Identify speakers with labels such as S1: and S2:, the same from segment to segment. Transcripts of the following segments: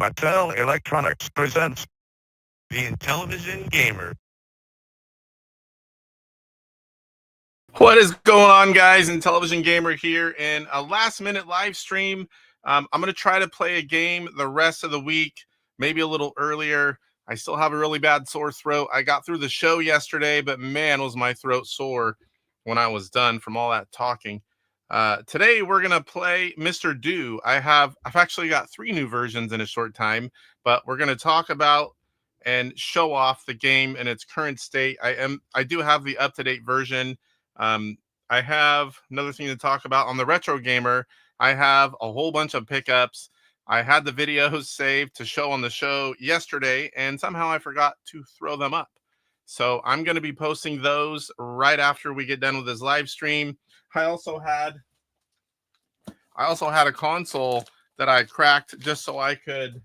S1: Mattel Electronics presents the Intellivision Gamer.
S2: What is going on, guys? Intellivision Gamer here in a last-minute live stream. I'm going to try to play a game the rest of the week, maybe a little earlier. I still have a really bad sore throat. I got through the show yesterday, but man, was my throat sore when I was done from all that talking. Today, we're going to play Mr. Do. I've actually got 3 new versions in a short time, but we're going to talk about and show off the game in its current state. I do have the up-to-date version. I have another thing to talk about on the Retro Gamer. I have a whole bunch of pickups. I had the videos saved to show on the show yesterday, and somehow I forgot to throw them up. So I'm going to be posting those right after we get done with this live stream. I also had a console that I cracked just so I could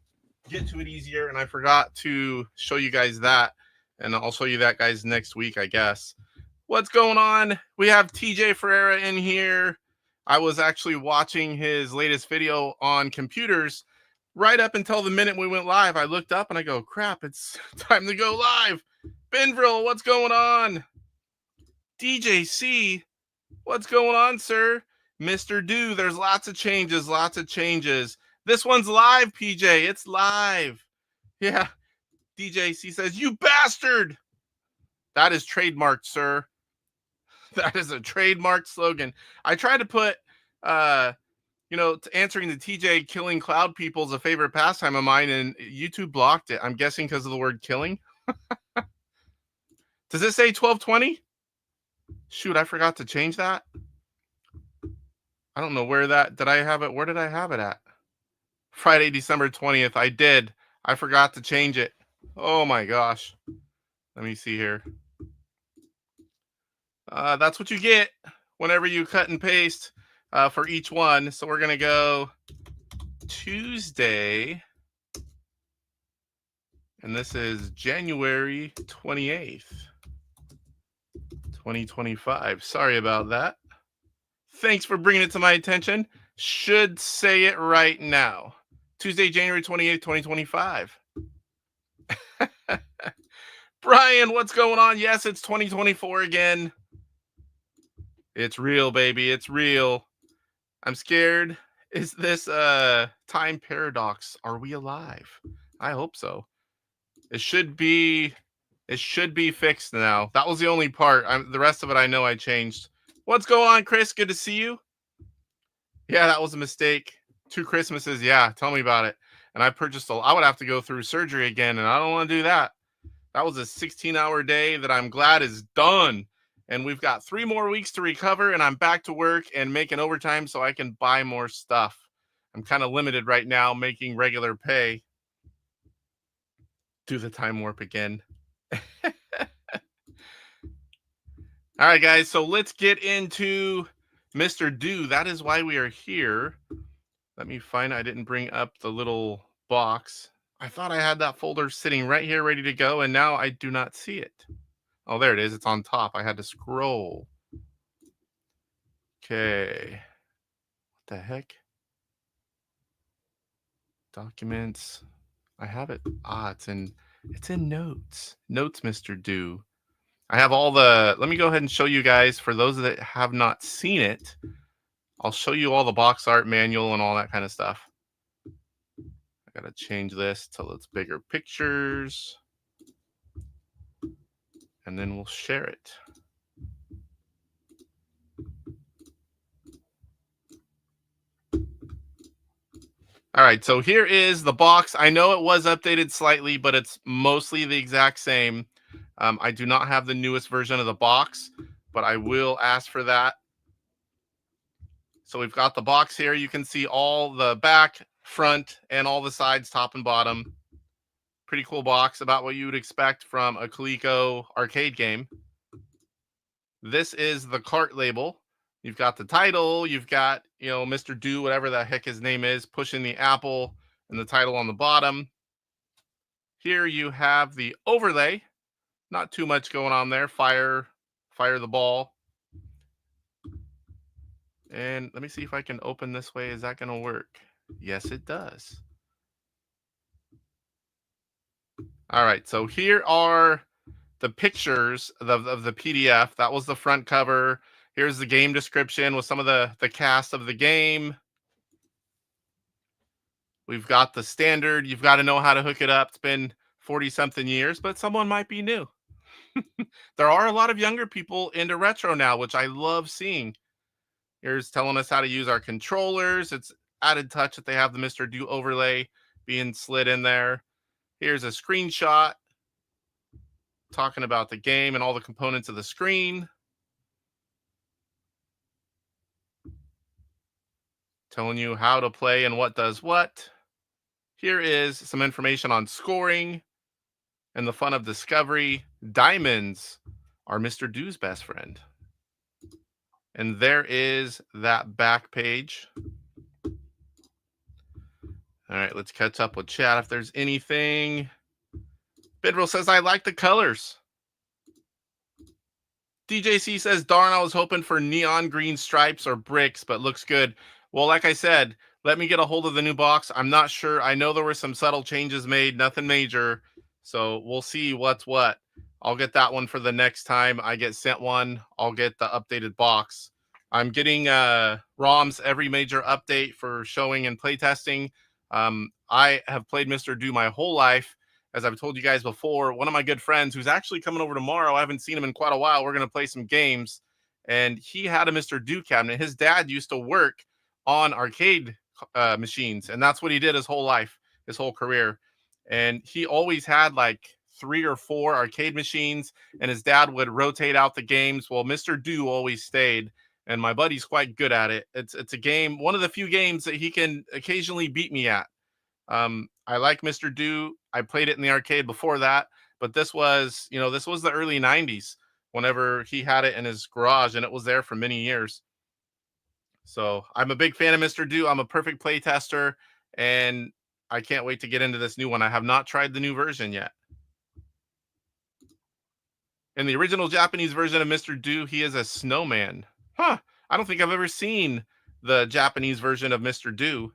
S2: get to it easier, and I forgot to show you guys that, and I'll show you that, guys, next week, I guess. What's going on? We have TJ Ferreira in here. I was actually watching his latest video on computers right up until the minute we went live. I looked up and I go, crap, it's time to go live. Benvril, what's going on? DJC, what's going on, sir? Mr. Do, there's lots of changes, This one's live, PJ. It's live. Yeah. DJC says, you bastard. That is trademarked, sir. That is a trademark slogan. I tried to put, answering the TJ killing cloud people is a favorite pastime of mine, and YouTube blocked it. I'm guessing because of the word killing. Does it say 1220? Shoot, I forgot to change that. I don't know where that, did I have it? Where did I have it at? Friday, December 20th. I did. I forgot to change it. Oh my gosh. Let me see here. That's what you get whenever you cut and paste for each one. So we're going to go Tuesday. And this is January 28th, 2025. Sorry about that. Thanks for bringing it to my attention. Should say it right now. Tuesday, January 28th, 2025. Brian, what's going on? Yes, it's 2024 again. It's real, baby. It's real. I'm scared. Is this time paradox? Are we alive? I hope so. It should be fixed now. That was the only part. The rest of it I know I changed. What's going on, Chris? Good to see you. Yeah, that was a mistake. 2 Christmases. Yeah, tell me about it. And I purchased I would have to go through surgery again, and I don't want to do that. That was a 16-hour day that I'm glad is done. And we've got 3 more weeks to recover, and I'm back to work and making overtime so I can buy more stuff. I'm kind of limited right now making regular pay. Do the time warp again. All right, guys, so let's get into Mr. Do. That is why we are here. Let me find, I didn't bring up the little box. I thought I had that folder sitting right here ready to go, and now I do not see it. Oh, there it is. It's on top. I had to scroll. Okay. What the heck? Documents. I have it. It's in notes. Notes, Mr. Do. I have all let me go ahead and show you guys, for those that have not seen it, I'll show you all the box art manual and all that kind of stuff. I got to change this till it's bigger pictures. And then we'll share it. All right, so here is the box. I know it was updated slightly, but it's mostly the exact same. I do not have the newest version of the box, but I will ask for that. So we've got the box here. You can see all the back, front, and all the sides, top and bottom. Pretty cool box, about what you would expect from a Coleco arcade game. This is the cart label. You've got the title. You've got, Mr. Do, whatever the heck his name is, pushing the apple, and the title on the bottom. Here you have the overlay. Not too much going on there. Fire the ball. And let me see if I can open this way. Is that going to work? Yes, it does. All right, so here are the pictures of the PDF. That was the front cover. Here's the game description with some of the cast of the game. We've got the standard. You've got to know how to hook it up. It's been 40 something years, but someone might be new. There are a lot of younger people into retro now, which I love seeing. Here's telling us how to use our controllers. It's added touch that they have the Mr. Do overlay being slid in there. Here's a screenshot talking about the game and all the components of the screen. Telling you how to play and what does what. Here is some information on scoring and the fun of discovery. Diamonds are Mr. Do's best friend. And there is that back page. All right, let's catch up with chat if there's anything. Bidril says, I like the colors. DJC says, darn, I was hoping for neon green stripes or bricks, but looks good. Well, like I said, let me get a hold of the new box. I'm not sure. I know there were some subtle changes made, nothing major. So we'll see what's what. I'll get that one for the next time I get sent one. I'll get the updated box. I'm getting ROMs every major update for showing and playtesting. I have played Mr. Do my whole life. As I've told you guys before, one of my good friends who's actually coming over tomorrow, I haven't seen him in quite a while. We're going to play some games. And he had a Mr. Do cabinet. His dad used to work on arcade machines. And that's what he did his whole life, his whole career. And he always had like 3 or 4 arcade machines. And his dad would rotate out the games. Well, Mr. Do always stayed. And my buddy's quite good at it. It's a game, one of the few games that he can occasionally beat me at. I like Mr. Do. I played it in the arcade before that, but this was the early 90s whenever he had it in his garage, and it was there for many years. So I'm a big fan of Mr. Do. I'm a perfect play tester, and I can't wait to get into this new one. I have not tried the new version yet. In the original Japanese version of Mr. Do, he is a snowman. Huh. I don't think I've ever seen the Japanese version of Mr. Do.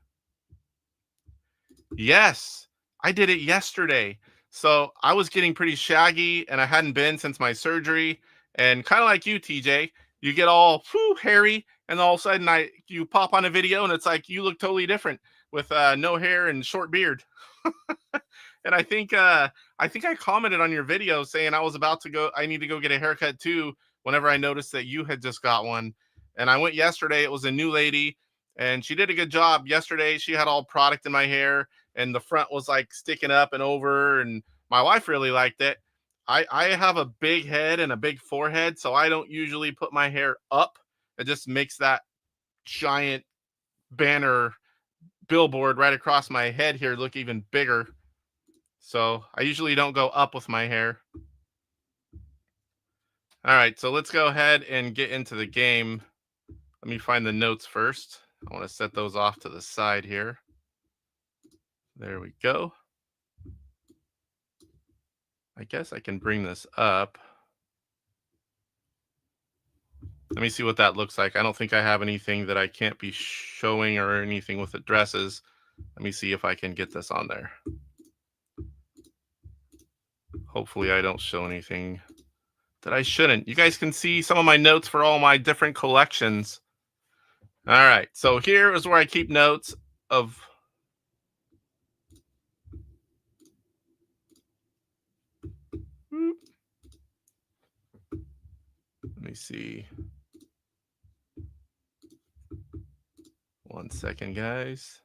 S2: Yes, I did it yesterday. So I was getting pretty shaggy and I hadn't been since my surgery. And kind of like you, TJ, you get all hairy, and all of a sudden you pop on a video and it's like you look totally different with no hair and short beard. And I think I commented on your video saying I need to go get a haircut too, whenever I noticed that you had just got one. And I went yesterday. It was a new lady and she did a good job yesterday. She had all product in my hair and the front was like sticking up and over, and my wife really liked it. I have a big head and a big forehead, so I don't usually put my hair up. It just makes that giant banner billboard right across my head here look even bigger. So I usually don't go up with my hair. All right, so let's go ahead and get into the game. Let me find the notes first. I want to set those off to the side here. There we go. I guess I can bring this up. Let me see what that looks like. I don't think I have anything that I can't be showing or anything with addresses. Let me see if I can get this on there. Hopefully I don't show anything that I shouldn't. You guys can see some of my notes for all my different collections. All right, so here is where I keep notes of... Let me see. 1 second, guys.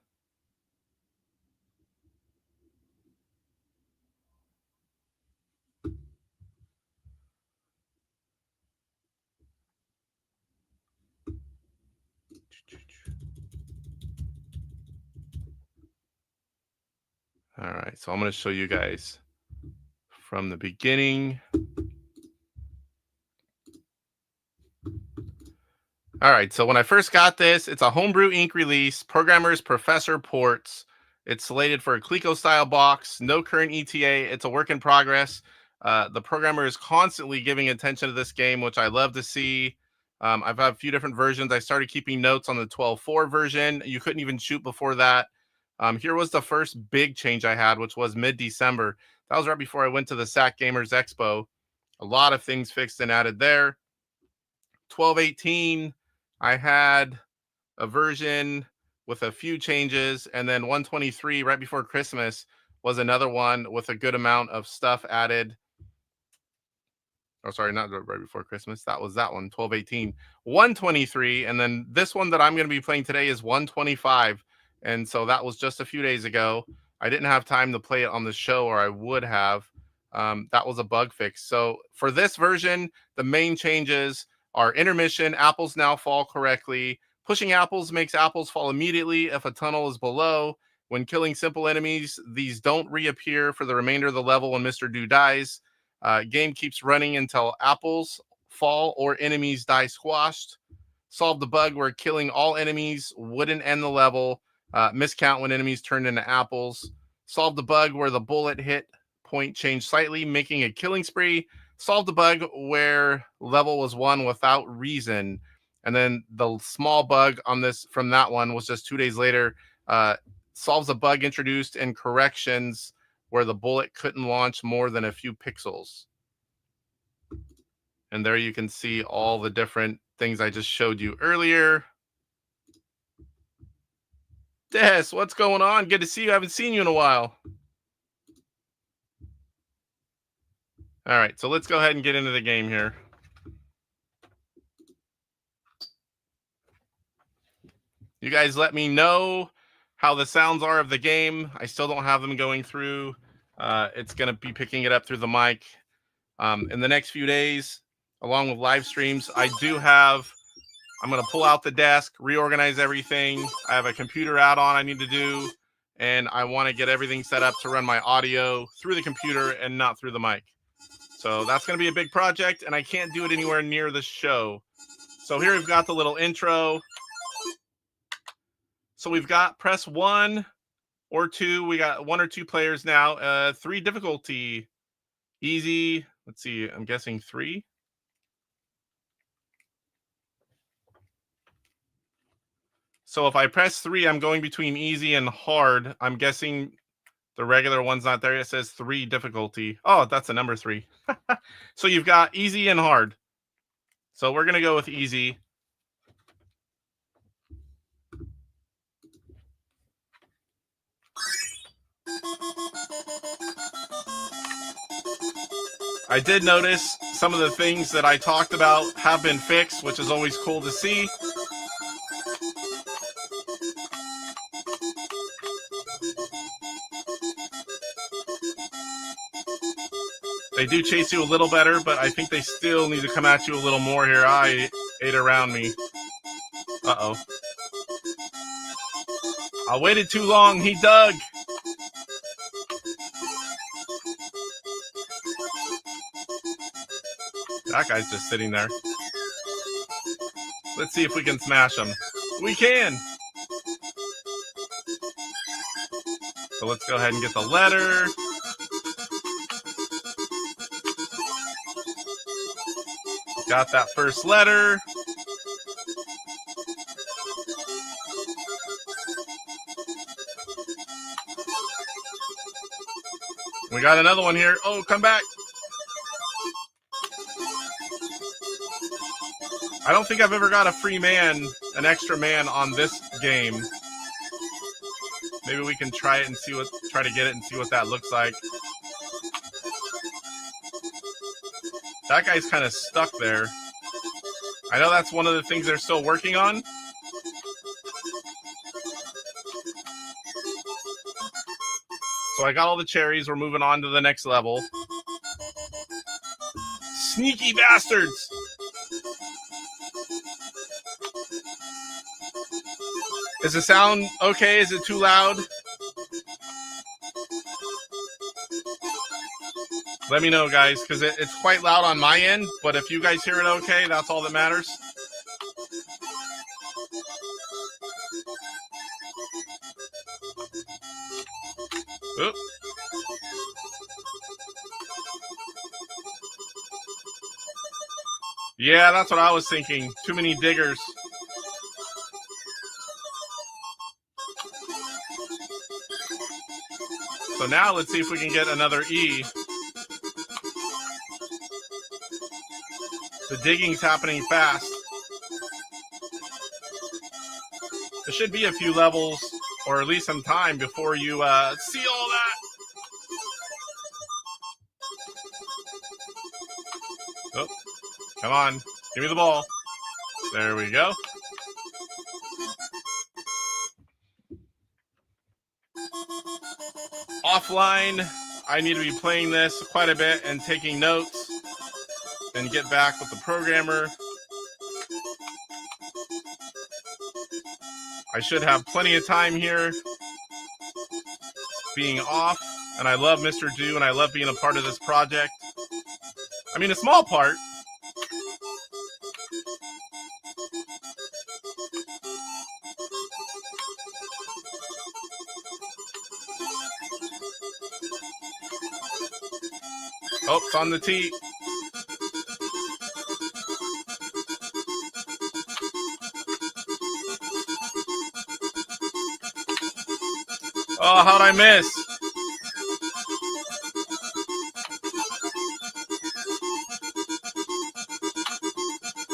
S2: All right, so I'm going to show you guys from the beginning. All right, so when I first got this, it's a Homebrew Inc. release, Programmer's Professor Ports. It's slated for a Clico-style box, no current ETA. It's a work in progress. The programmer is constantly giving attention to this game, which I love to see. I've had a few different versions. I started keeping notes on the 12.4 version. You couldn't even shoot before that. Here was the first big change I had, which was mid-December. That was right before I went to the SAC Gamers Expo. A lot of things fixed and added there. 12.18, I had a version with a few changes, and then 123 right before Christmas was another one with a good amount of stuff added. Oh, sorry, not right before Christmas. That was that one, 12.18. 123, and then this one that I'm going to be playing today is 125, and so that was just a few days ago. I didn't have time to play it on the show, or I would have. That was a bug fix. So for this version, the main changes are intermission. Apples now fall correctly. Pushing apples makes apples fall immediately if a tunnel is below. When killing simple enemies, these don't reappear for the remainder of the level when Mr. Do dies. Game keeps running until apples fall or enemies die squashed. Solve the bug where killing all enemies wouldn't end the level. Miscount when enemies turned into apples. Solve the bug where the bullet hit point changed slightly, making a killing spree. Solve the bug where level was won without reason. And then the small bug on this from that one was just 2 days later. Solves a bug introduced in corrections where the bullet couldn't launch more than a few pixels. And there you can see all the different things I just showed you earlier. Des, what's going on? Good to see you. I haven't seen you in a while. All right, so let's go ahead and get into the game here. You guys let me know how the sounds are of the game. I still don't have them going through. It's going to be picking it up through the mic. In the next few days, along with live streams, I'm going to pull out the desk, reorganize everything. I have a computer add-on I need to do, and I want to get everything set up to run my audio through the computer and not through the mic. So that's going to be a big project, and I can't do it anywhere near the show. So here we've got the little intro. So we've got press 1 or 2. We got 1 or 2 players now. 3 difficulty. Easy. Let's see. I'm guessing 3. So if I press 3, I'm going between easy and hard. I'm guessing the regular one's not there. It says 3 difficulty. Oh, that's a number 3. So you've got easy and hard. So we're going to go with easy. I did notice some of the things that I talked about have been fixed, which is always cool to see. They do chase you a little better, but I think they still need to come at you a little more here. I ate around me. Uh-oh. I waited too long. He dug. That guy's just sitting there. Let's see if we can smash him. We can. So let's go ahead and get the letter. Got that first letter. We got another one here. Oh, come back. I don't think I've ever got a free man, an extra man on this game. Maybe we can try it and try to get it and see what that looks like. That guy's kind of stuck there. I know that's one of the things they're still working on. So I got all the cherries. We're moving on to the next level. Sneaky bastards! Is the sound okay? Is it too loud? Let me know, guys, because it's quite loud on my end, but if you guys hear it okay, that's all that matters. Oop. Yeah, that's what I was thinking. Too many diggers. So now let's see if we can get another E. The digging's happening fast. There should be a few levels, or at least some time before you see all that. Oh, come on, give me the ball. There we go. Offline, I need to be playing this quite a bit and taking notes and get back with the programmer. I should have plenty of time here being off, and I love Mr. Do, and I love being a part of this project. I mean, a small part. Oh, it's on the tee. Oh, how'd I miss?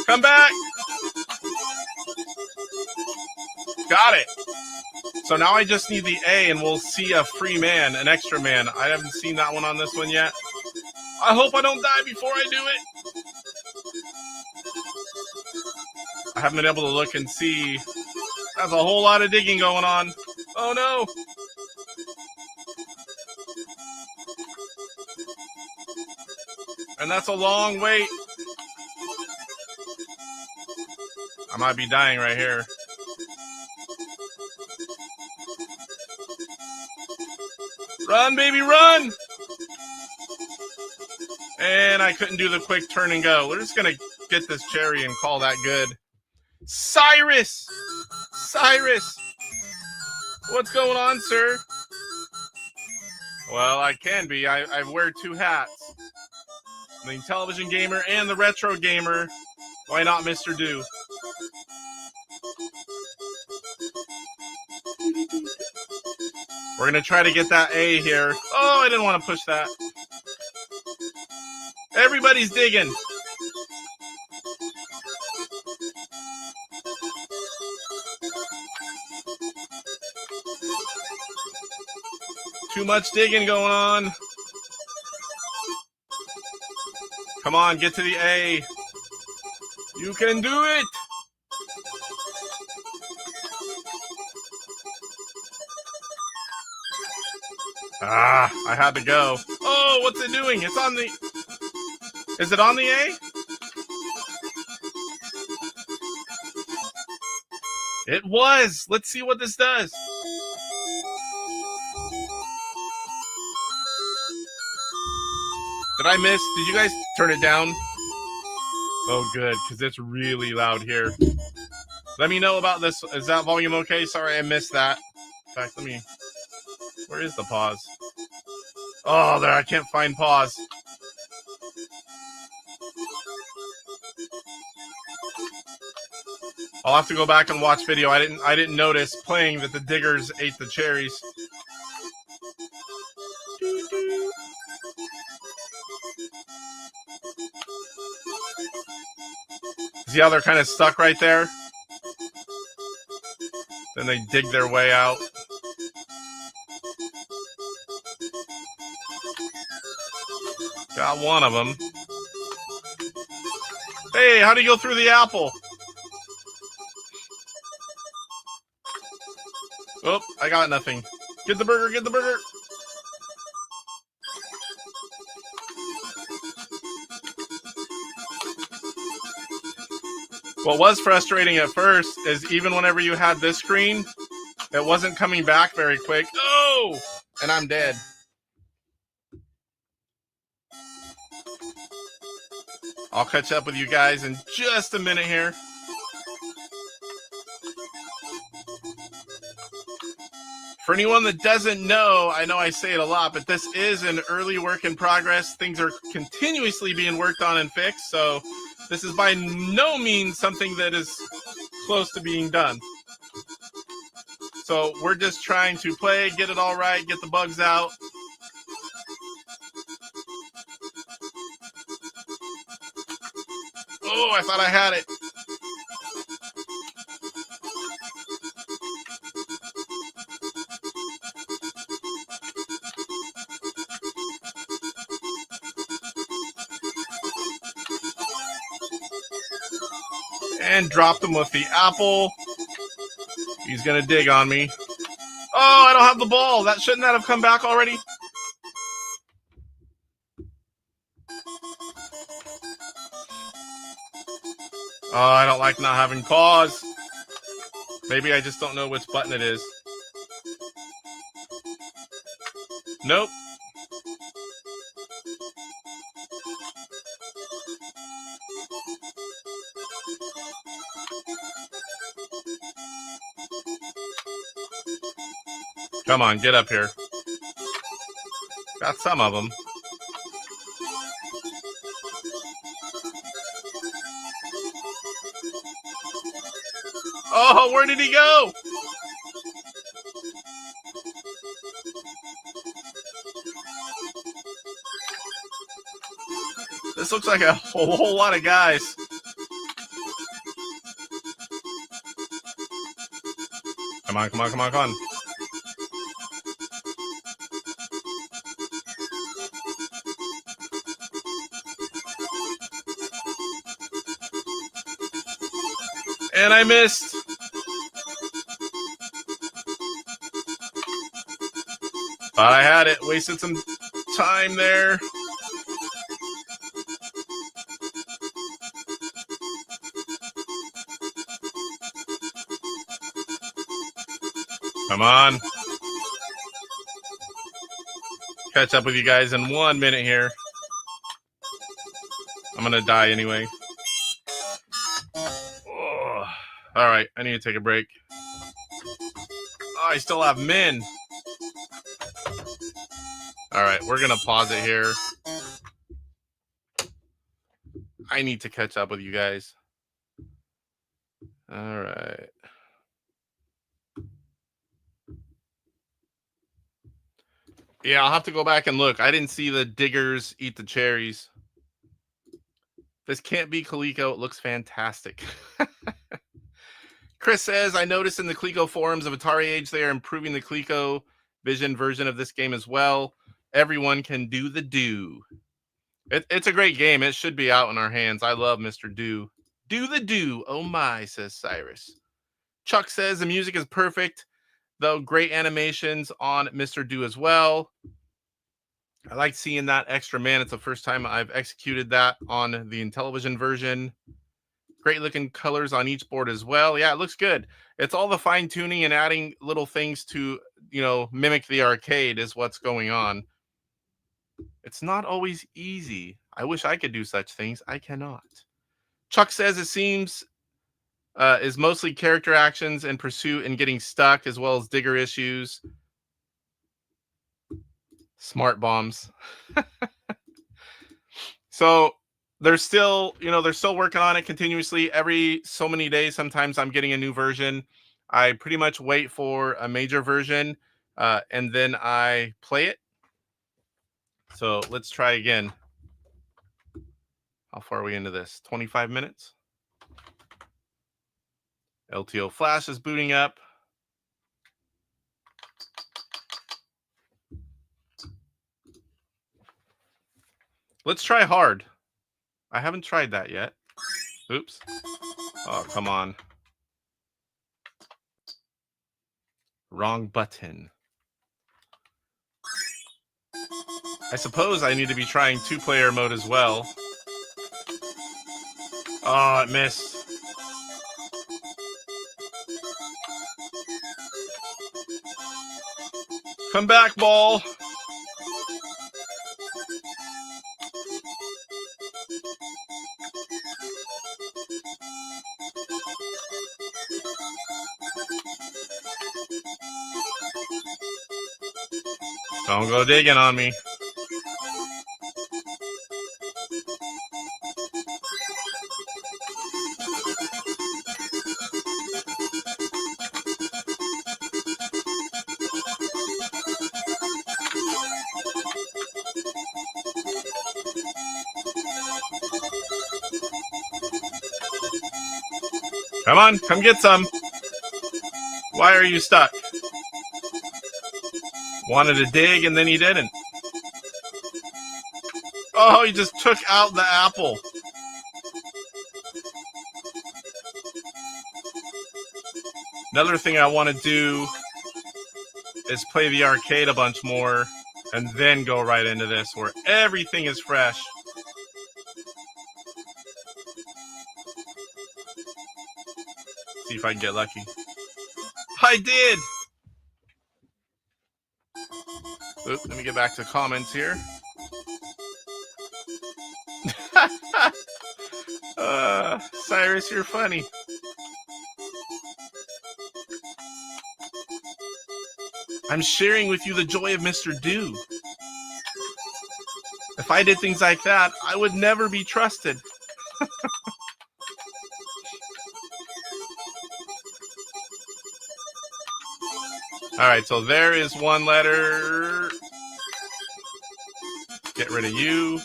S2: Come back. Got it. So now I just need the A, and we'll see a free man, an extra man. I haven't seen that one on this one yet. I hope I don't die before I do it. I haven't been able to look and see. There's a whole lot of digging going on. Oh no. And that's a long wait. I might be dying right here. Run, baby, run! And I couldn't do the quick turn and go. We're just going to get this cherry and call that good. Cyrus! Cyrus! What's going on, sir? Well, I can be. I wear two hats. The Intellivision gamer and the retro gamer. Why not Mr. Do? We're going to try to get that A here. Oh, I didn't want to push that. Everybody's digging. Too much digging going on. Come on, get to the A. You can do it. Ah, I had to go. Oh, what's it doing? It's on the... Is it on the A? It was. Let's see what this does. Did I miss? Did you guys turn it down? Oh, good, because it's really loud here. Let me know about this. Is that volume okay? Sorry, I missed that. In fact, let me... Where is the pause? Oh, there, I can't find pause. I'll have to go back and watch video. I didn't notice playing that the diggers ate the cherries. See how they're kind of stuck right there? Then they dig their way out. Got one of them. Hey, how do you go through the apple? Oh, I got nothing. Get the burger, get the burger. What was frustrating at first is even whenever you had this screen, it wasn't coming back very quick. Oh! And I'm dead. I'll catch up with you guys in just a minute here. For anyone that doesn't know, I know I say it a lot, but this is an early work in progress. Things are continuously being worked on and fixed, so this is by no means something that is close to being done. So we're just trying to play, get it all right, get the bugs out, Oh, I thought I had it. And dropped him with the apple. He's going to dig on me. Oh, I don't have the ball. Shouldn't that have come back already? Oh, I don't like not having pause. Maybe I just don't know which button it is. Nope. Come on, get up here. Got some of them. Oh, where did he go? This looks like a whole lot of guys. Come on, come on, come on, come on. And I missed. Thought I had it. Wasted some time there. Come on. Catch up with you guys in 1 minute here. I'm going to die anyway. Oh. All right, I need to take a break. Oh, I still have min. All right, we're going to pause it here. I need to catch up with you guys. All right. Yeah, I'll have to go back and look. I didn't see the diggers eat the cherries. This can't be Coleco. It looks fantastic. Chris says, I noticed in the Coleco forums of AtariAge, they are improving the ColecoVision version of this game as well. Everyone can do the do. It's a great game. It should be out in our hands. I love Mr. Do. Do the do. Oh my, says Cyrus. Chuck says the music is perfect, though great animations on Mr. Do as well. I like seeing that extra man. It's the first time I've executed that on the Intellivision version. Great looking colors on each board as well. Yeah, it looks good. It's all the fine tuning and adding little things to, mimic the arcade is what's going on. It's not always easy. I wish I could do such things. I cannot. Chuck says it seems is mostly character actions and pursuit and getting stuck, as well as digger issues. Smart bombs. So they're still working on it continuously. Every so many days, sometimes I'm getting a new version. I pretty much wait for a major version, and then I play it. So let's try again. How far are we into this? 25 minutes. LTO Flash is booting up. Let's try hard. I haven't tried that yet. Oops. Oh, come on. Wrong button. I suppose I need to be trying two-player mode as well. Oh, it missed. Come back, ball. Don't go digging on me. Come on, come get some. Why are you stuck? Wanted to dig and then he didn't. Oh, he just took out the apple. Another thing I want to do is play the arcade a bunch more and then go right into this where everything is fresh. See if I can get lucky. I did! Oop, let me get back to comments here. Cyrus, you're funny. I'm sharing with you the joy of Mr. Do. If I did things like that, I would never be trusted. All right, so there is one letter. Get rid of you.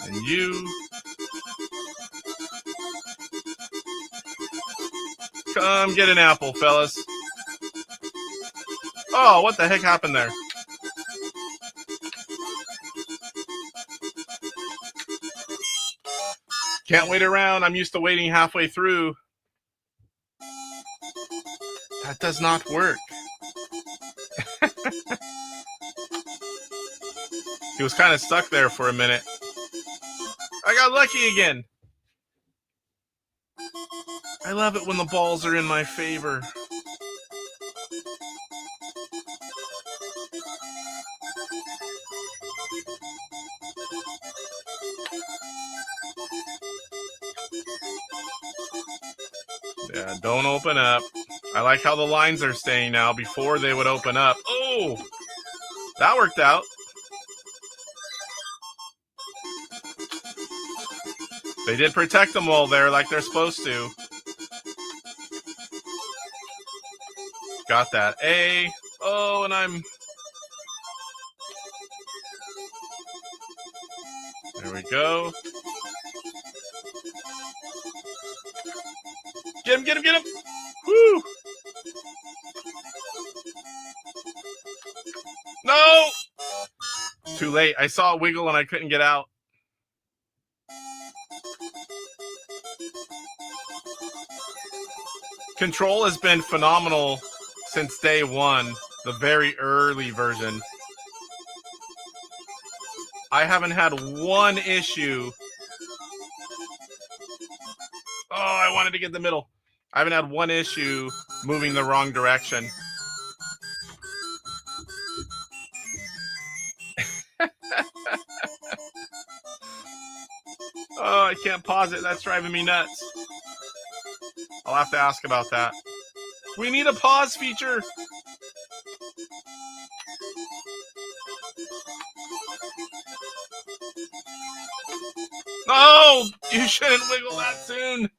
S2: And you. Come get an apple, fellas. Oh, what the heck happened there? Can't wait around. I'm used to waiting halfway through. That does not work. He was kind of stuck there for a minute. I got lucky again. I love it when the balls are in my favor. Yeah, don't open up. I like how the lines are staying now. Before they would open up. Oh, that worked out. They did protect them all there like they're supposed to. Got that A. Oh, and I'm... There we go. Get him, get him, get him! Woo! No! Too late. I saw a wiggle and I couldn't get out. Control has been phenomenal since day one, the very early version. I haven't had one issue. Oh, I wanted to get the middle. I haven't had one issue moving the wrong direction. Oh, I can't pause it. That's driving me nuts. I'll have to ask about that. We need a pause feature. No, you shouldn't wiggle that soon.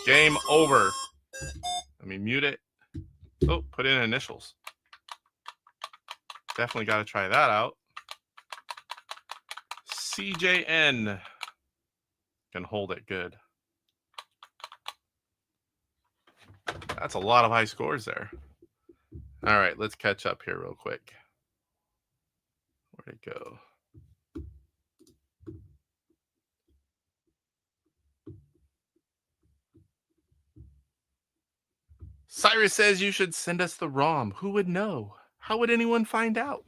S2: Game over. Let me mute it. Oh, put in initials. Definitely got to try that out. CJN. Can hold it good. That's a lot of high scores there. All right, let's catch up here real quick. Where'd it go? Cyrus says you should send us the ROM. Who would know? How would anyone find out?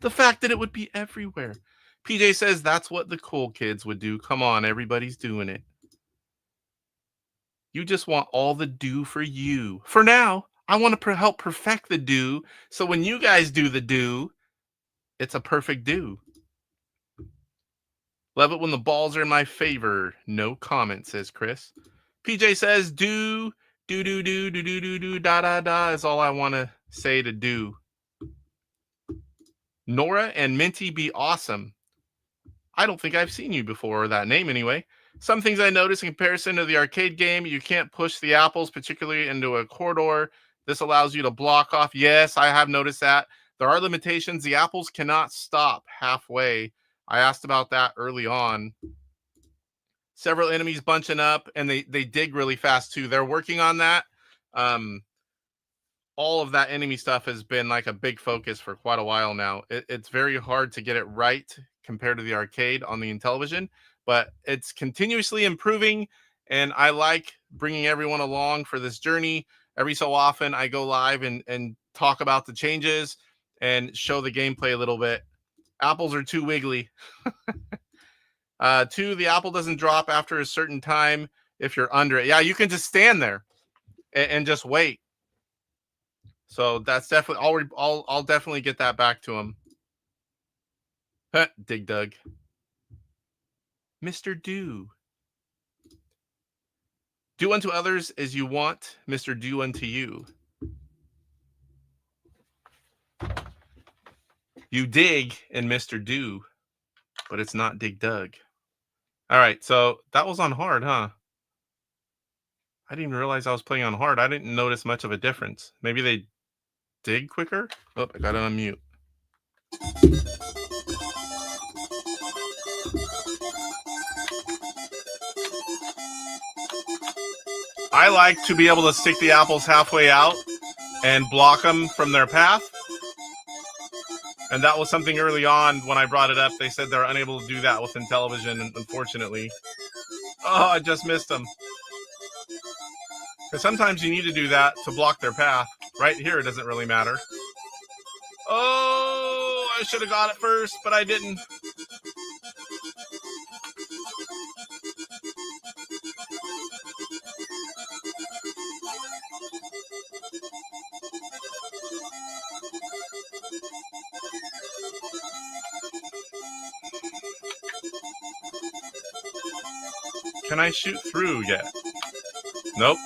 S2: The fact that it would be everywhere. PJ says that's what the cool kids would do. Come on, everybody's doing it. You just want all the do for you. For now, I want to help perfect the do. So when you guys do the do, it's a perfect do. Love it when the balls are in my favor. No comment, says Chris. PJ says do, da, da, da is all I want to say to do. Nora and Minty be awesome. I don't think I've seen you before, or that name anyway. Some things I noticed in comparison to the arcade game, you can't push the apples, particularly into a corridor. This allows you to block off. Yes, I have noticed that. There are limitations. The apples cannot stop halfway. I asked about that early on. Several enemies bunching up, and they dig really fast too. They're working on that. All of that enemy stuff has been like a big focus for quite a while now. It's very hard to get it right compared to the arcade on the Intellivision, but it's continuously improving, and I like bringing everyone along for this journey. Every so often, I go live and talk about the changes and show the gameplay a little bit. Apples are too wiggly. 2, the apple doesn't drop after a certain time if you're under it. Yeah, you can just stand there and just wait. So that's definitely, I'll definitely get that back to him. Dig Dug. Mr. Do. Do unto others as you want, Mr. Do unto you. You dig in Mr. Do, but it's not Dig Dug. All right, so that was on hard, huh? I didn't even realize I was playing on hard. I didn't notice much of a difference. Maybe they dig quicker? Oh, I got to unmute. I like to be able to stick the apples halfway out and block them from their path. And that was something early on when I brought it up. They said they're unable to do that with Intellivision, unfortunately. Oh, I just missed them. Because sometimes you need to do that to block their path. Right here, it doesn't really matter. Oh, I should have got it first, but I didn't. Can I shoot through yet? Nope.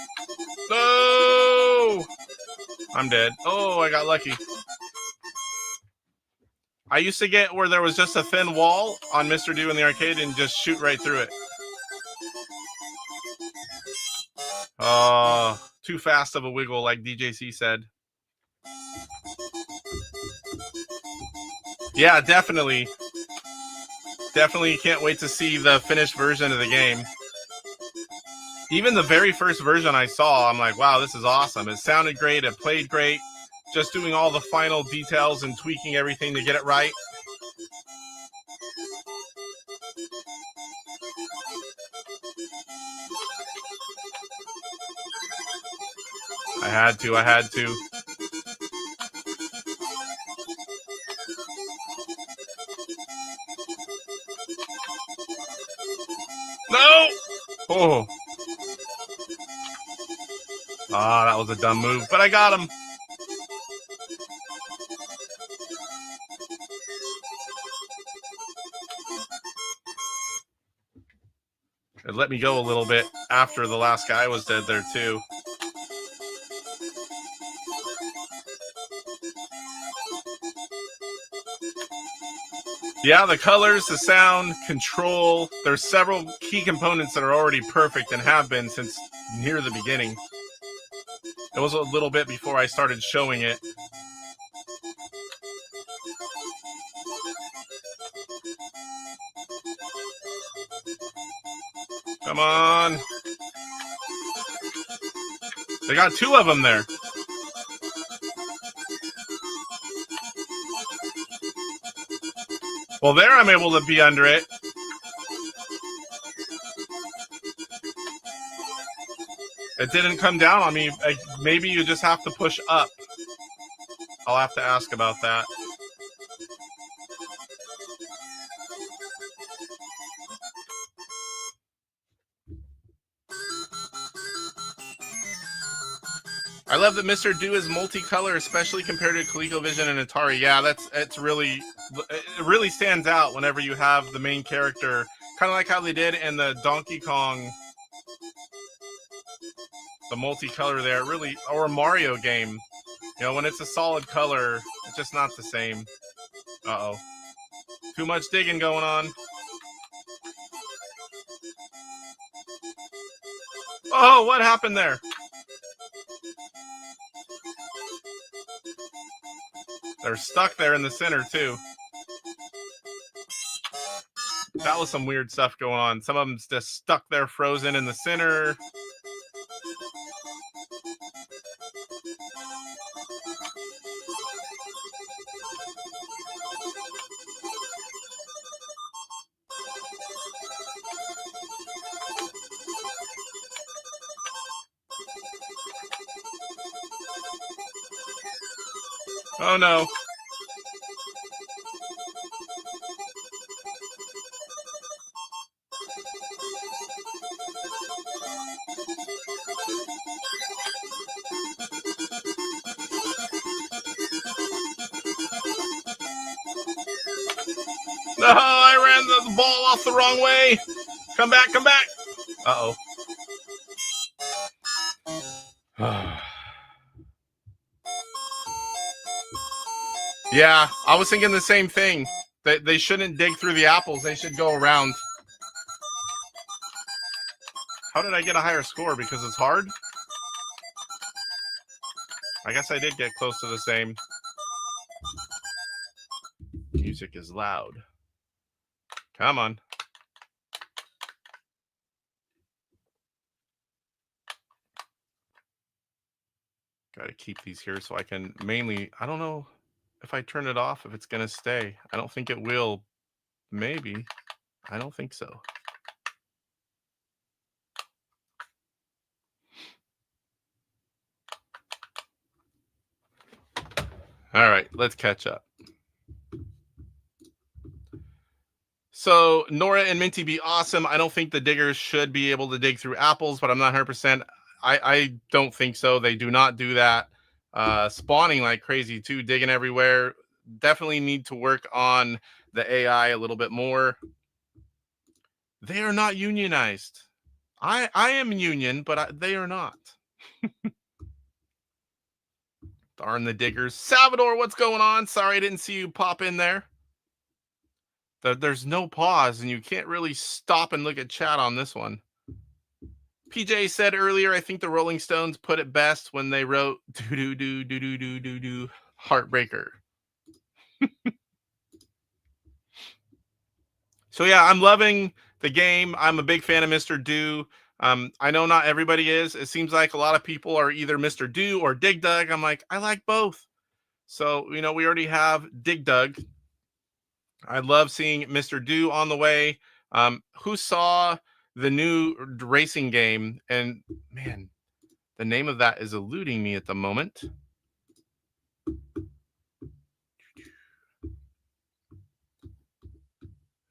S2: No! I'm dead. Oh, I got lucky. I used to get where there was just a thin wall on Mr. Do in the arcade and just shoot right through it. Too fast of a wiggle, like DJC said. Yeah, definitely. Definitely can't wait to see the finished version of the game. Even the very first version I saw, I'm like, wow, this is awesome. It sounded great. It played great. Just doing all the final details and tweaking everything to get it right. I had to. No! Oh. Ah, that was a dumb move, but I got him. It let me go a little bit after the last guy was dead there, too. Yeah, the colors, the sound, control. There's several key components that are already perfect and have been since near the beginning. It was a little bit before I started showing it. Come on. They got 2 of them there. Well, there I'm able to be under it. It didn't come down on me. Maybe you just have to push up. I'll have to ask about that. I love that Mr. Do is multicolor, especially compared to ColecoVision and Atari. Yeah, it really stands out whenever you have the main character, kind of like how they did in the Donkey Kong, the multicolor there, really, or a Mario game. You know, when it's a solid color, it's just not the same. Uh-oh. Too much digging going on. Oh, what happened there? They're stuck there in the center, too. That was some weird stuff going on. Some of them's just stuck there frozen in the center. Oh no. No, I ran the ball off the wrong way. Come back, come back. Uh-oh. Yeah, I was thinking the same thing. They shouldn't dig through the apples. They should go around. How did I get a higher score? Because it's hard? I guess I did get close to the same. Music is loud. Come on. Got to keep these here so I can mainly... I don't know if I turn it off, if it's going to stay. I don't think it will. Maybe. I don't think so. All right, let's catch up. So Nora and Minty be awesome. I don't think the diggers should be able to dig through apples, but I'm not 100%. I don't think so. They do not do that. Spawning like crazy too, digging everywhere. Definitely need to work on the AI a little bit more. They are not unionized. I am union, but they are not. Darn the diggers. Salvador, what's going on? Sorry I didn't see you pop in there. There's no pause, and you can't really stop and look at chat on this one. PJ said earlier, I think the Rolling Stones put it best when they wrote do Heartbreaker. So yeah, I'm loving the game. I'm a big fan of Mr. Do. I know not everybody is. It seems like a lot of people are either Mr. Do or Dig Dug. I'm like, I like both. So, we already have Dig Dug. I love seeing Mr. Do on the way. Who saw the new racing game? And man, the name of that is eluding me at the moment.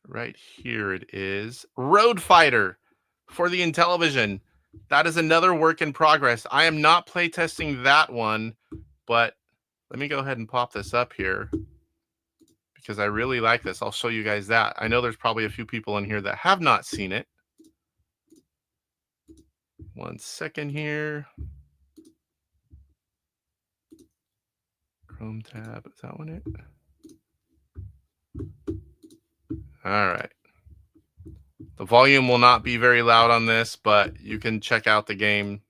S2: Right here it is. Road Fighter for the Intellivision. That is another work in progress. I am not playtesting that one, but let me go ahead and pop this up here because I really like this. I'll show you guys that. I know there's probably a few people in here that have not seen it. 1 second here. Chrome tab. Is that one it? All right. The volume will not be very loud on this, but you can check out the game.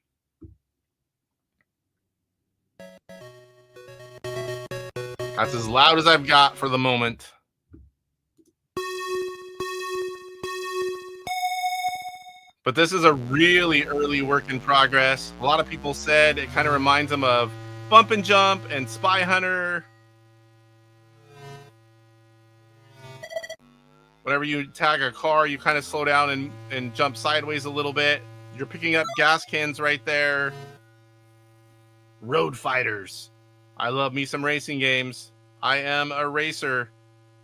S2: That's as loud as I've got for the moment. But this is a really early work in progress. A lot of people said it kind of reminds them of Bump and Jump and Spy Hunter. Whenever you tag a car, you kind of slow down and jump sideways a little bit. You're picking up gas cans right there. Road Fighters. I love me some racing games. I am a racer.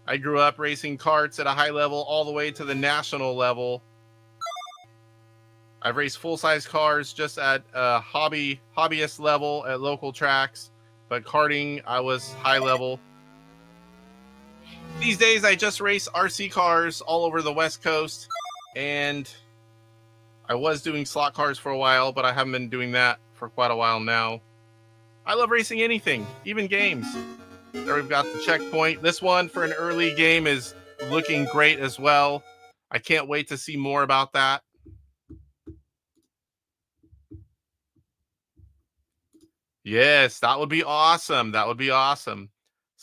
S2: I grew up racing karts at a high level all the way to the national level. I've raced full-size cars just at a hobbyist level at local tracks, but karting, I was high level. These days, I just race RC cars all over the West Coast, and I was doing slot cars for a while, but I haven't been doing that for quite a while now. I love racing anything, even games. There we've got the checkpoint. This one for an early game is looking great as well. I can't wait to see more about that. Yes, that would be awesome. That would be awesome.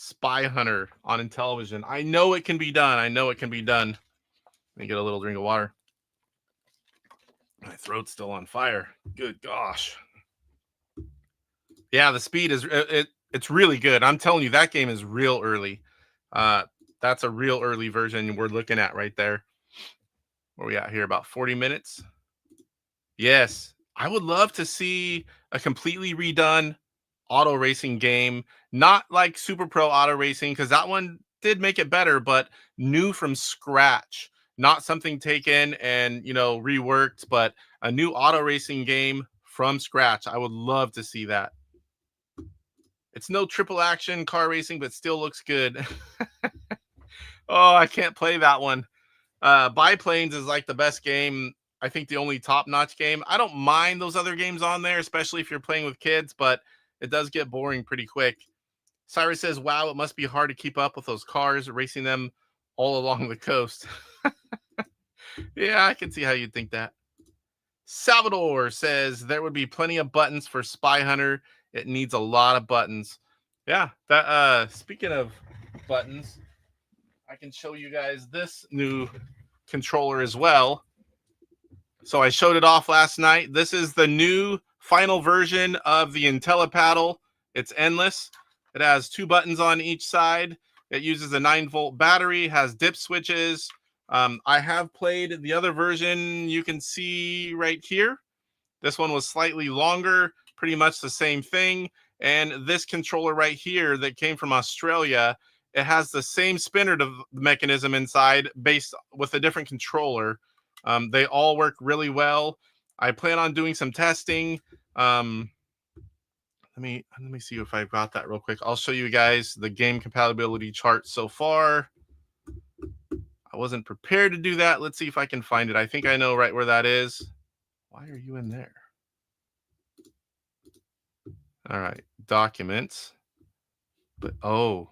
S2: Spy Hunter on Intellivision. I know it can be done. I know it can be done. Let me get a little drink of water. My throat's still on fire. Good gosh. Yeah, the speed is it's really good. I'm telling you, that game is real early. That's a real early version we're looking at right there. Where we at here? About 40 minutes. Yes, I would love to see a completely redone auto racing game, not like Super Pro Auto Racing, because that one did make it better, but new from scratch, not something taken and reworked, but a new auto racing game from scratch. I would love to see that. It's no triple action car racing, but still looks good. Oh, I can't play that one. Biplanes is like the best game. I think the only top-notch game. I don't mind those other games on there, especially if you're playing with kids, but it does get boring pretty quick. Cyrus says, wow, it must be hard to keep up with those cars, racing them all along the coast. Yeah, I can see how you'd think that. Salvador says, there would be plenty of buttons for Spy Hunter. It needs a lot of buttons. Yeah, that speaking of buttons, I can show you guys this new controller as well. So I showed it off last night. This is the new final version of the IntelliPaddle. It's endless. It has 2 buttons on each side. It uses a 9-volt battery, has dip switches. I have played the other version you can see right here. This one was slightly longer, pretty much the same thing. And this controller right here that came from Australia, it has the same spinner mechanism inside based with a different controller. They all work really well. I plan on doing some testing. Let me see if I've got that real quick. I'll show you guys the game compatibility chart so far. I wasn't prepared to do that. Let's see if I can find it. I think I know right where that is. Why are you in there? All right, documents. But oh,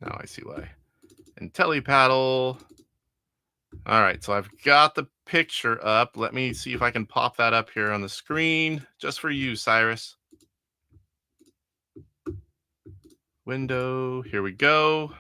S2: now I see why. IntelliPaddle. All right, so I've got the picture up. Let me see if I can pop that up here on the screen just for you, Cyrus. Window, here we go.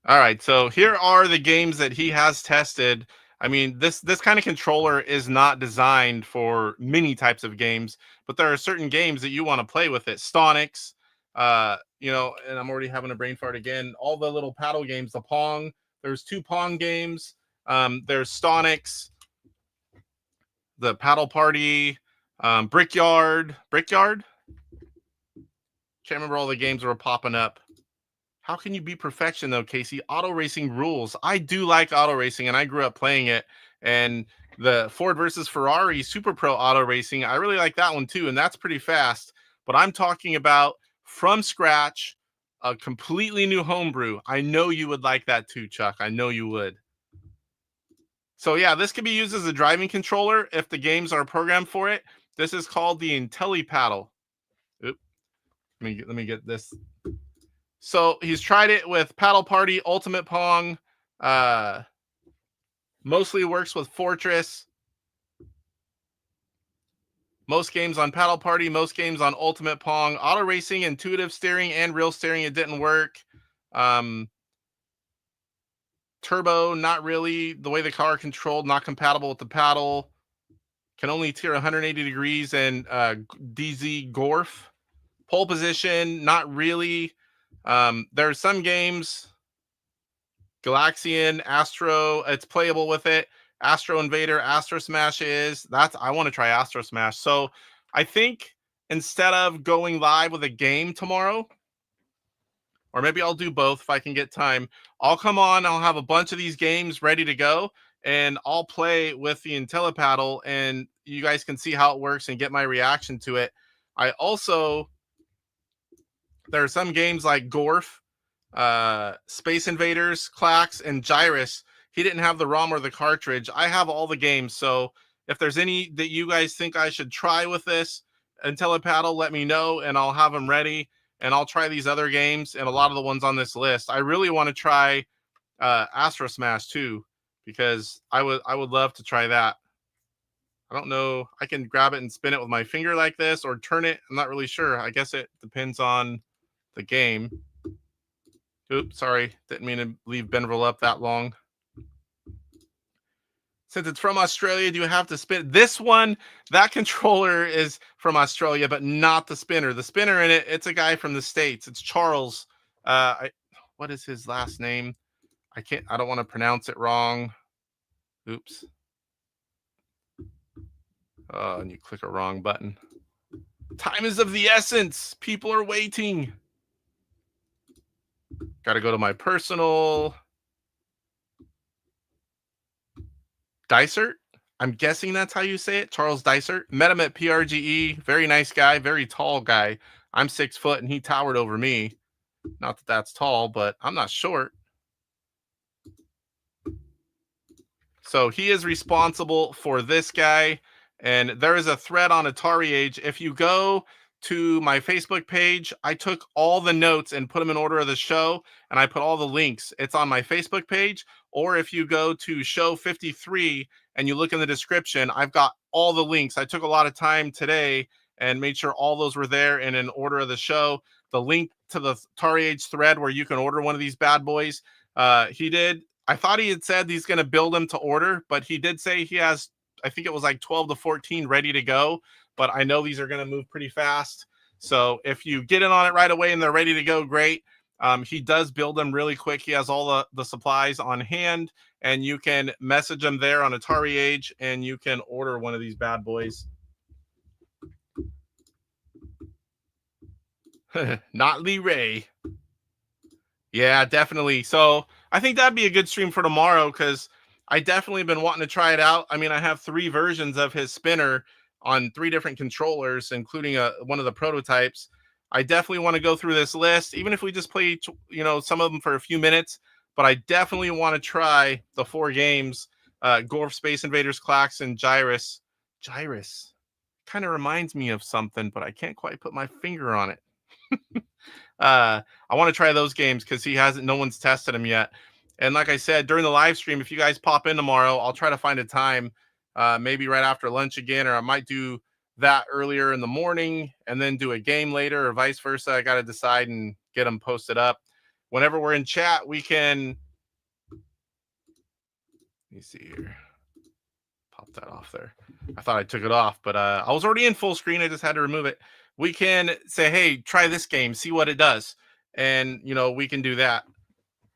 S2: All right, so here are the games that he has tested. I mean, this kind of controller is not designed for many types of games, but there are certain games that you want to play with it. Stonix, and I'm already having a brain fart again. All the little paddle games, the Pong. There's 2 Pong games. There's Stonix, the Paddle Party, Brickyard. Can't remember all the games that were popping up. How can you be perfection though, Casey? Auto racing rules. I do like auto racing, and I grew up playing it. And the Ford versus Ferrari Super Pro Auto Racing, I really like that one too, and that's pretty fast. But I'm talking about from scratch, a completely new homebrew. I know you would like that too, Chuck. I know you would. So yeah, this can be used as a driving controller if the games are programmed for it. This is called the IntelliPaddle. Oop. Let me get this. So he's tried it with Paddle Party, Ultimate Pong. Mostly works with Fortress. Most games on Paddle Party, most games on Ultimate Pong. Auto Racing, Intuitive Steering, and Real Steering, it didn't work. Turbo, not really. The way the car controlled, not compatible with the paddle. Can only tier 180 degrees and DZ Gorf. Pole position, not really. There are some games, Galaxian, Astro, it's playable with it. Astro Invader, Astro Smash I want to try Astro Smash. So I think instead of going live with a game tomorrow, or maybe I'll do both if I can get time, I'll come on, I'll have a bunch of these games ready to go, and I'll play with the IntelliPaddle, and you guys can see how it works and get my reaction to it. There are some games like Gorf, Space Invaders, Clax, and Gyrus. He didn't have the ROM or the cartridge. I have all the games, so if there's any that you guys think I should try with this IntelliPaddle, let me know, and I'll have them ready, and I'll try these other games and a lot of the ones on this list. I really want to try Astro Smash too, because I would love to try that. I don't know. I can grab it and spin it with my finger like this or turn it. I'm not really sure. I guess it depends on the game. Oops, sorry. Didn't mean to leave Benville up that long. Since it's from Australia, do you have to spin? This one, that controller is from Australia, but not the spinner. The spinner in it, it's a guy from the States. It's Charles. What is his last name? I don't want to pronounce it wrong. Oops. Oh, and you click a wrong button. Time is of the essence. People are waiting. Got to go to my personal. Dysert? I'm guessing that's how you say it. Charles Dysert. Met him at PRGE. Very nice guy. Very tall guy. I'm 6 foot and he towered over me. Not that that's tall, but I'm not short. So he is responsible for this guy. And there is a thread on AtariAge. If you go to my Facebook page, I took all the notes and put them in order of the show, and I put all the links. It's on my Facebook page. Or if you go to show 53 and you look in the description, I've got all the links. I took a lot of time today and made sure all those were there and in order of the show. The link to the AtariAge thread where you can order one of these bad boys. He did. I thought he had said he's going to build them to order, but he did say he has, I think it was like 12 to 14 ready to go. But I know these are going to move pretty fast. So if you get in on it right away and they're ready to go, great. He does build them really quick. He has all the supplies on hand, and you can message him there on AtariAge, and you can order one of these bad boys. Not Lee Ray. Yeah, definitely. So I think that'd be a good stream for tomorrow because I definitely been wanting to try it out. I mean, I have 3 versions of his spinner on 3 different controllers, including one of the prototypes. I definitely want to go through this list, even if we just play, some of them for a few minutes. But I definitely want to try the 4 games: Gorf, Space Invaders, Clax, and Gyrus. Gyrus kind of reminds me of something, but I can't quite put my finger on it. I want to try those games because no one's tested them yet. And like I said, during the live stream, if you guys pop in tomorrow, I'll try to find a time, maybe right after lunch again, or I might do that earlier in the morning and then do a game later or vice versa. I got to decide and get them posted up. Whenever we're in chat, we can, let me see here. Pop that off there. I thought I took it off, but I was already in full screen. I just had to remove it. We can say, hey, try this game, see what it does. And, we can do that.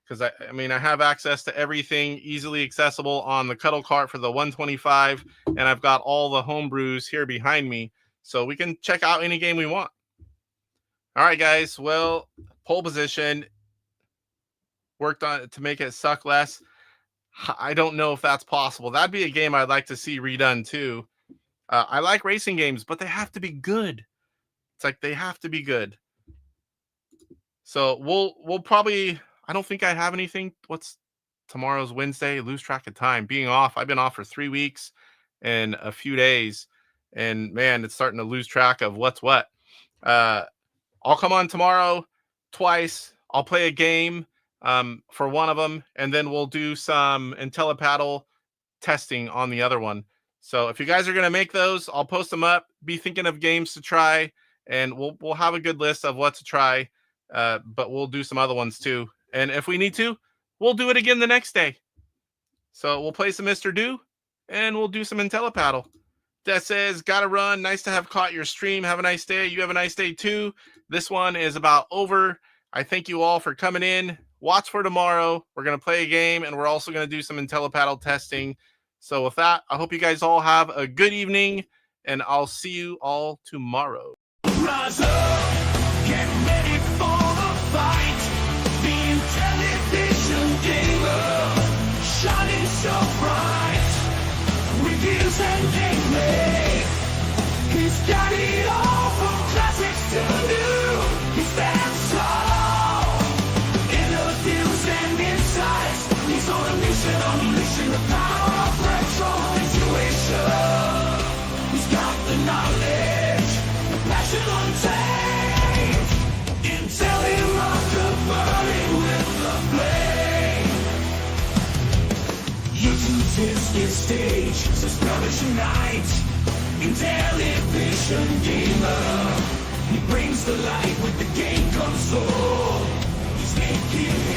S2: Because, I have access to everything easily accessible on the Cuddle Cart for the 125. And I've got all the homebrews here behind me. So we can check out any game we want. All right, guys. Well, pole position. Worked on it to make it suck less. I don't know if that's possible. That'd be a game I'd like to see redone, too. I like racing games, but they have to be good. It's like they have to be good. So we'll probably... I don't think I have anything. What's tomorrow's Wednesday? Lose track of time. Being off. I've been off for 3 weeks and a few days. And, man, it's starting to lose track of what's what. I'll come on tomorrow twice. I'll play a game for one of them. And then we'll do some IntelliPaddle testing on the other one. So if you guys are going to make those, I'll post them up. Be thinking of games to try. And we'll have a good list of what to try. But we'll do some other ones, too. And if we need to, we'll do it again the next day. So we'll play some Mr. Do, and we'll do some IntelliPaddle. That says, gotta run. Nice to have caught your stream. Have a nice day. You have a nice day, too. This one is about over. I thank you all for coming in. Watch for tomorrow. We're going to play a game, and we're also going to do some IntelliPaddle testing. So with that, I hope you guys all have a good evening, and I'll see you all tomorrow.
S3: Rise up, get ready for the fight. Intellivision gamer, shining so bright, reviews and gameplay. He's got it all from classics to new. He stands tall, interviews and insights. He's on a mission, unleashing the power of retro situation. He's got the knowledge, the passion untamed. Intelli-rocker burning with the flame. YouTube's his stage, so spell it unite. Intellivision gamer, He brings the light with the game console. He's making